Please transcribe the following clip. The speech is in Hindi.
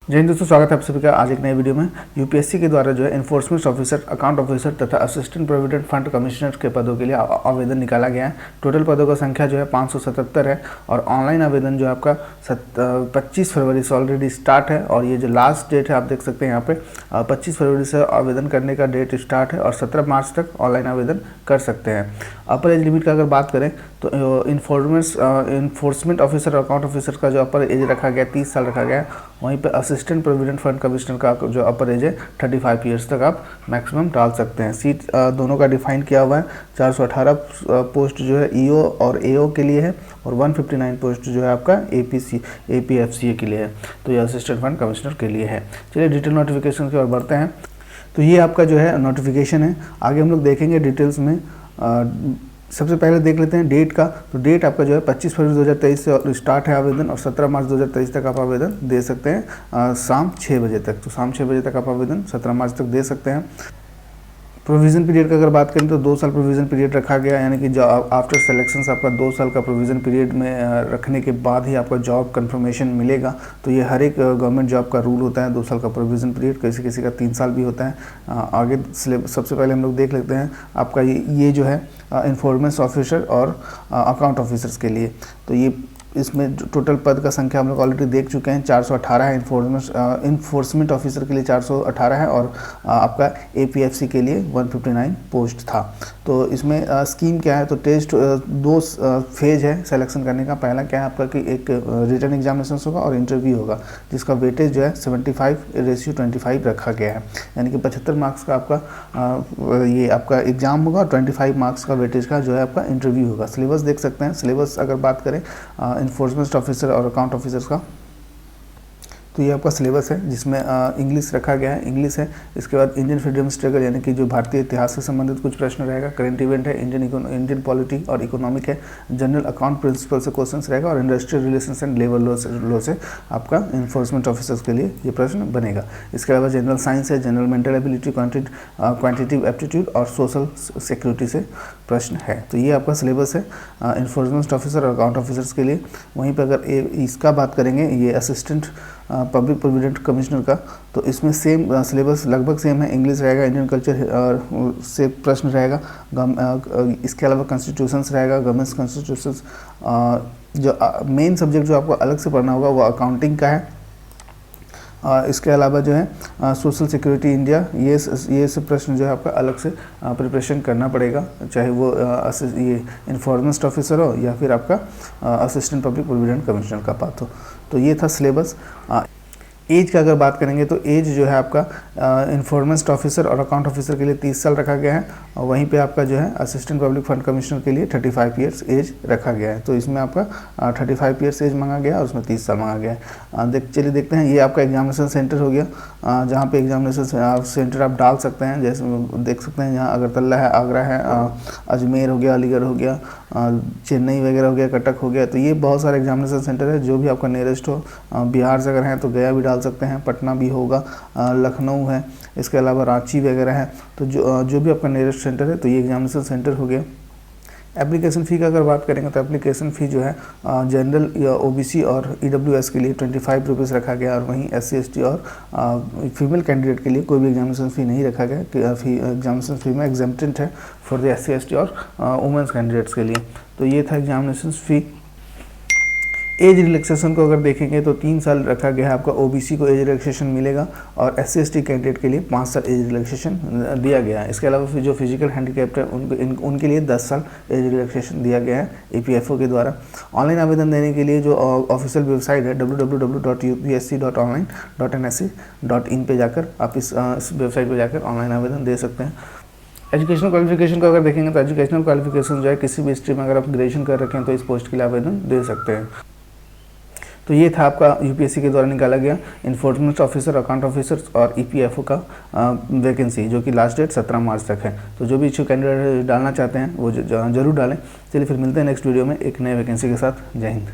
जय हिंद दोस्तों, स्वागत है आप सभी का आज एक नए वीडियो में। यूपीएससी के द्वारा जो है इन्फोर्समेंट ऑफिसर, अकाउंट ऑफिसर तथा असिस्टेंट प्रोविडेंट फंड कमिश्नर के पदों के लिए आवेदन निकाला गया है। टोटल पदों का संख्या जो है 577 है और ऑनलाइन आवेदन जो है आपका 25 फरवरी से ऑलरेडी स्टार्ट है। और ये जो लास्ट डेट है आप देख सकते हैं यहाँ पे 25 फरवरी से आवेदन करने का डेट स्टार्ट है और 17 मार्च तक ऑनलाइन आवेदन कर सकते हैं। अपर एज लिमिट का अगर बात करें तो इन्फोर्समेंट ऑफिसर और अकाउंट ऑफिसर का जो अपर एज रखा गया 30 साल रखा गया है। वहीं पे असिस्टेंट प्रोविडेंट फंड कमिश्नर का जो अपर एज है 35 ईयर्स तक आप मैक्सिमम डाल सकते हैं। सीट दोनों का डिफाइन किया हुआ है। 418 पोस्ट जो है ईओ और एओ के लिए है और 159 पोस्ट जो है आपका एपीएफसीए के लिए है। तो ये असिस्टेंट फंड कमिश्नर के लिए है। चलिए डिटेल नोटिफिकेशन की ओर बढ़ते हैं। तो ये आपका जो है नोटिफिकेशन है, आगे हम लोग देखेंगे डिटेल्स में। सबसे पहले देख लेते हैं डेट का। तो डेट आपका जो है 25 फरवरी 2023 से स्टार्ट है आवेदन और 17 मार्च 2023 तक आप आवेदन दे सकते हैं शाम 6 बजे तक। तो शाम 6 बजे तक आप आवेदन 17 मार्च तक दे सकते हैं। प्रोविज़न पीरियड का अगर बात करें तो 2 साल प्रोविज़न पीरियड रखा गया, यानी कि आफ्टर सिलेक्शन आपका 2 साल का प्रोविज़न पीरियड में रखने के बाद ही आपका जॉब कंफर्मेशन मिलेगा। तो ये हर एक गवर्नमेंट जॉब का रूल होता है, 2 साल का प्रोविज़न पीरियड, किसी किसी का 3 साल भी होता है। आगे सबसे पहले हम लोग देख लेते हैं आपका ये जो है इन्फोर्समेंट ऑफिसर और अकाउंट ऑफिसर्स के लिए। तो ये इसमें टोटल पद का संख्या हम लोग ऑलरेडी देख चुके हैं, 418 है। इन्फोर्समेंट ऑफिसर के लिए 418 है और आपका एपीएफसी के लिए 159 पोस्ट था। तो इसमें स्कीम क्या है, तो टेस्ट 2 फेज है सिलेक्शन करने का। पहला क्या है आपका कि एक रिटन एग्जामिनेशन होगा और इंटरव्यू होगा, जिसका वेटेज जो है 75:25 रखा गया है। यानी कि 75 मार्क्स का आपका ये आपका एग्जाम होगा और 25 मार्क्स का वेटेज का जो है आपका इंटरव्यू होगा। सिलेबस देख सकते हैं। सिलेबस अगर बात करें इन्फोर्समेंट ऑफिसर और अकाउंट ऑफिसर्स का, तो ये आपका सिलेबस है जिसमें इंग्लिश रखा गया है, इंग्लिश है। इसके बाद इंडियन फ्रीडम स्ट्रगल यानी कि जो भारतीय इतिहास से संबंधित कुछ प्रश्न रहेगा, करंट इवेंट है, इंडियन पॉलिटी और इकोनॉमिक है, जनरल अकाउंट प्रिंसिपल से क्वेश्चंस रहेगा और industrial relations and labour law से आपका इन्फोर्समेंट ऑफिसर्स के लिए ये प्रश्न बनेगा। इसके अलावा जनरल साइंस है, general mental ability, quantitative aptitude और सोशल सिक्योरिटी से प्रश्न है। तो ये आपका सिलेबस है इन्फोर्समेंट ऑफिसर और अकाउंट ऑफिसर्स के लिए। वहीं पर अगर इसका बात करेंगे, ये असिस्टेंट पब्लिक प्रोविडेंट कमिश्नर का, तो इसमें सेम सिलेबस लगभग सेम है। इंग्लिश रहेगा, इंडियन कल्चर से प्रश्न रहेगा, इसके अलावा कॉन्स्टिट्यूशंस रहेगा, गवर्नमेंट कॉन्स्टिट्यूशंस। जो मेन सब्जेक्ट जो आपको अलग से पढ़ना होगा वो अकाउंटिंग का है। इसके अलावा जो है सोशल सिक्योरिटी इंडिया, ये सब प्रश्न जो है आपका अलग से प्रिपरेशन करना पड़ेगा, चाहे वो ये इन्फोर्समेंट ऑफिसर हो या फिर आपका असिस्टेंट पब्लिक प्रोविडेंट कमिश्नर का पाथ हो। तो ये था सिलेबस। एज का अगर बात करेंगे तो एज जो है आपका इन्फोर्समेंट ऑफिसर और अकाउंट ऑफिसर के लिए 30 साल रखा गया है और वहीं पे आपका जो है असिस्टेंट पब्लिक फंड कमिश्नर के लिए 35 ईयर्स एज रखा गया है। तो इसमें आपका 35 ईयर्स एज मांगा गया और उसमें 30 साल मांगा गया है। चलिए देखते हैं, ये आपका एग्जामिनेशन सेंटर हो गया, जहाँ पे एग्जामिनेशन सेंटर आप डाल सकते हैं। जैसे देख सकते हैं यहाँ अगरतला है, आगरा है, अजमेर हो गया, अलीगढ़ हो गया, चेन्नई वगैरह हो गया, कटक हो गया। तो ये बहुत सारे एग्जामिनेशन सेंटर है, जो भी आपका नियरेस्ट हो। बिहार से अगर हैं तो गया भी डाल सकते हैं, पटना भी होगा, लखनऊ है, इसके अलावा रांची वगैरह है। तो जो भी आपका नियरेस्ट सेंटर है, तो ये एग्जामिनेशन सेंटर हो गया। एप्लीकेशन फ़ी का अगर बात करेंगे तो एप्लीकेशन फ़ी जो है जनरल या ओबीसी और ईडब्ल्यूएस के लिए 25 रुपीज़ रखा गया और वहीं एससी एसटी और फीमेल कैंडिडेट के लिए कोई भी एग्जामिनेशन फ़ी नहीं रखा गया। एग्जामिनेशन फ़ी में एग्जेम्प्टेड है फॉर द एससी एसटी और वुमेंस कैंडिडेट्स के लिए। तो ये था एग्जामिनेशन फ़ी। एज रिलैक्सेशन को अगर देखेंगे तो 3 साल रखा गया है आपका, ओबीसी को एज रिलैक्सेशन मिलेगा और एससी एसटी कैंडिडेट के लिए 5 साल एज रिलैक्सेशन दिया गया है। इसके अलावा जो फिजिकल हैंडीकैप्ड है उनके लिए 10 साल एज रिलैक्सेशन दिया गया है ईपीएफओ के द्वारा। ऑनलाइन आवेदन देने के लिए जो ऑफिशियल वेबसाइट है www.upsc.online.nsc.in पे जाकर आप इस वेबसाइट पर जाकर ऑनलाइन आवेदन दे सकते हैं। एजुकेशनल क्वालिफिकेशन को अगर देखेंगे तो एजुकेशनल क्वालिफिकेशन जो है किसी भी स्ट्रीम में अगर आप ग्रेजुएशन कर रखे हैं तो इस पोस्ट के लिए आवेदन दे सकते हैं। तो ये था आपका यूपीएससी के द्वारा निकाला गया इन्फोर्समेंट ऑफिसर, अकाउंट ऑफिसर और ईपीएफओ का वैकेंसी, जो कि लास्ट डेट 17 मार्च तक है। तो जो भी इच्छुक कैंडिडेट डालना चाहते हैं वो जरूर डालें। चलिए फिर मिलते हैं नेक्स्ट वीडियो में एक नए वैकेंसी के साथ। जय हिंद।